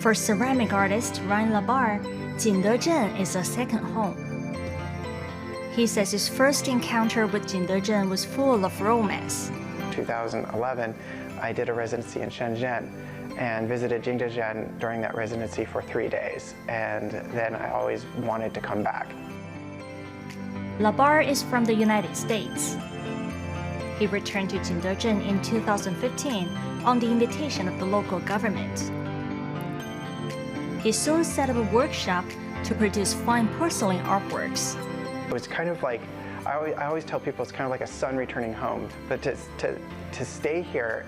For ceramic artist Ryan LaBar, Jingdezhen is a second home. He says his first encounter with Jingdezhen was full of romance. 2011, I did a residency in Shenzhen and visited Jingdezhen during that residency for 3 days, and then I always wanted to come back. LaBar is from the United States. He returned to Jingdezhen in 2015 on the invitation of the local government. He soon set up a workshop to produce fine porcelain artworks. It's kind of like, I always tell people it's kind of like a son returning home, but to stay here,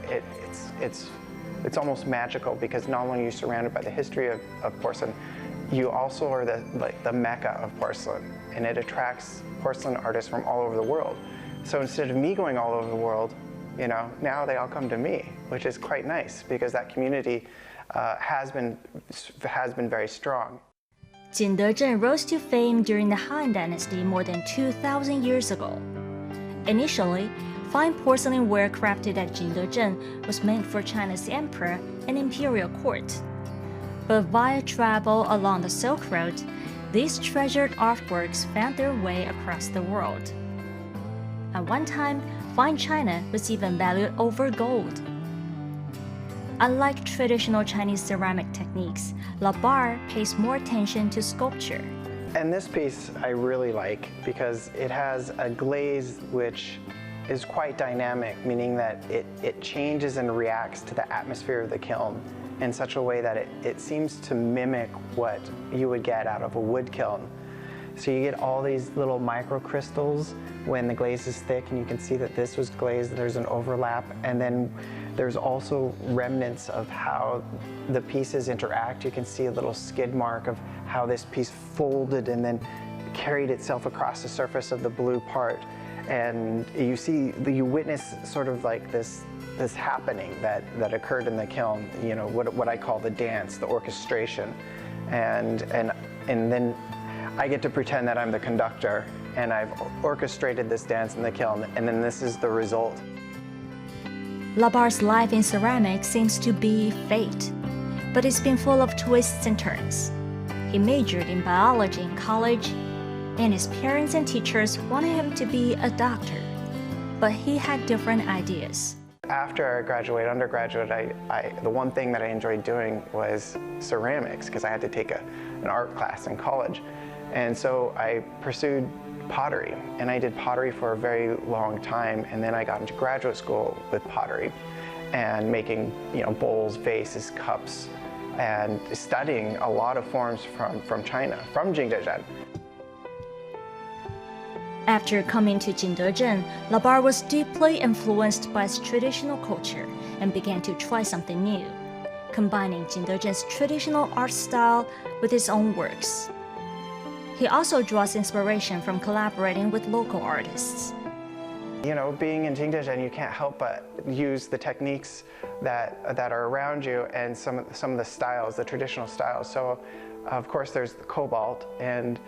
it's almost magical, because not only are you surrounded by the history of porcelain, you also are the mecca of porcelain, and it attracts porcelain artists from all over the world. So instead of me going all over the world, now they all come to me, which is quite nice, because that community has been very strong. Jingdezhen rose to fame during the Han Dynasty more than 2,000 years ago. Initially, fine porcelain ware crafted at Jingdezhen was meant for China's emperor and imperial court. But via travel along the Silk Road, these treasured artworks found their way across the world. At one time, fine china was even valued over gold. Unlike traditional Chinese ceramic techniques, LaBar pays more attention to sculpture. And this piece I really like because it has a glaze which is quite dynamic, meaning that it changes and reacts to the atmosphere of the kiln in such a way that it seems to mimic what you would get out of a wood kiln. So you get all these little microcrystals when the glaze is thick, and you can see that this was glazed, there's an overlap, and then there's also remnants of how the pieces interact. You can see a little skid mark of how this piece folded and then carried itself across the surface of the blue part. And you witness sort of like this happening that occurred in the kiln, what I call the dance, the orchestration. And then I get to pretend that I'm the conductor, and I've orchestrated this dance in the kiln, and then this is the result. LaBar's life in ceramics seems to be fate, but it's been full of twists and turns. He majored in biology in college, and his parents and teachers wanted him to be a doctor, but he had different ideas. After I graduated undergraduate, the one thing that I enjoyed doing was ceramics, because I had to take an art class in college. And so I pursued pottery, and I did pottery for a very long time, and then I got into graduate school with pottery and making bowls, vases, cups, and studying a lot of forms from China, from Jingdezhen. After coming to Jingdezhen, LaBar was deeply influenced by its traditional culture and began to try something new, combining Jingdezhen's traditional art style with his own works. He also draws inspiration from collaborating with local artists. Being in Jingdezhen, you can't help but use the techniques that are around you and some of the styles, the traditional styles. So, of course, there's the cobalt, and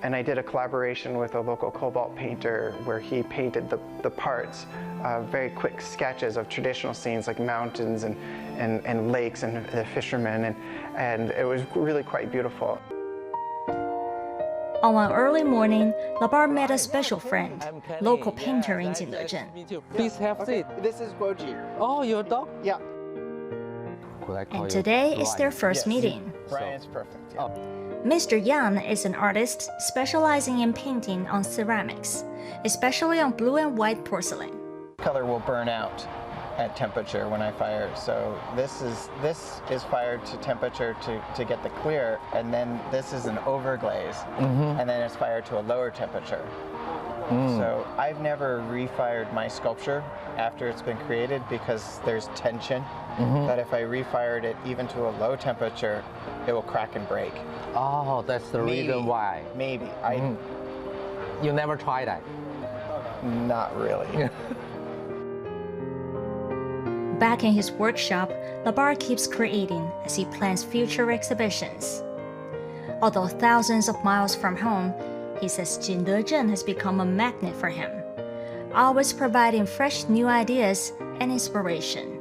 I did a collaboration with a local cobalt painter where he painted the parts, very quick sketches of traditional scenes like mountains and lakes and the fishermen, and it was really quite beautiful. On one early morning, LaBar met a special friend, local painter in Jingdezhen. Please have a seat. This is Guoji. Oh, your dog? Yeah. And today is their first meeting. Brian's perfect. Yeah. Mr. Yang is an artist specializing in painting on ceramics, especially on blue and white porcelain. Color will burn out at temperature when I fire. So this is fired to temperature to get the clear, and then this is an overglaze, and then it's fired to a lower temperature. So I've never refired my sculpture after it's been created because there's tension that if I refired it even to a low temperature, it will crack and break. Oh, that's the reason why. Maybe. You never tried that? Not really. Back in his workshop, LaBar keeps creating as he plans future exhibitions. Although thousands of miles from home, he says Jingdezhen has become a magnet for him, always providing fresh new ideas and inspiration.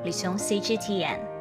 Li Qiong, CGTN.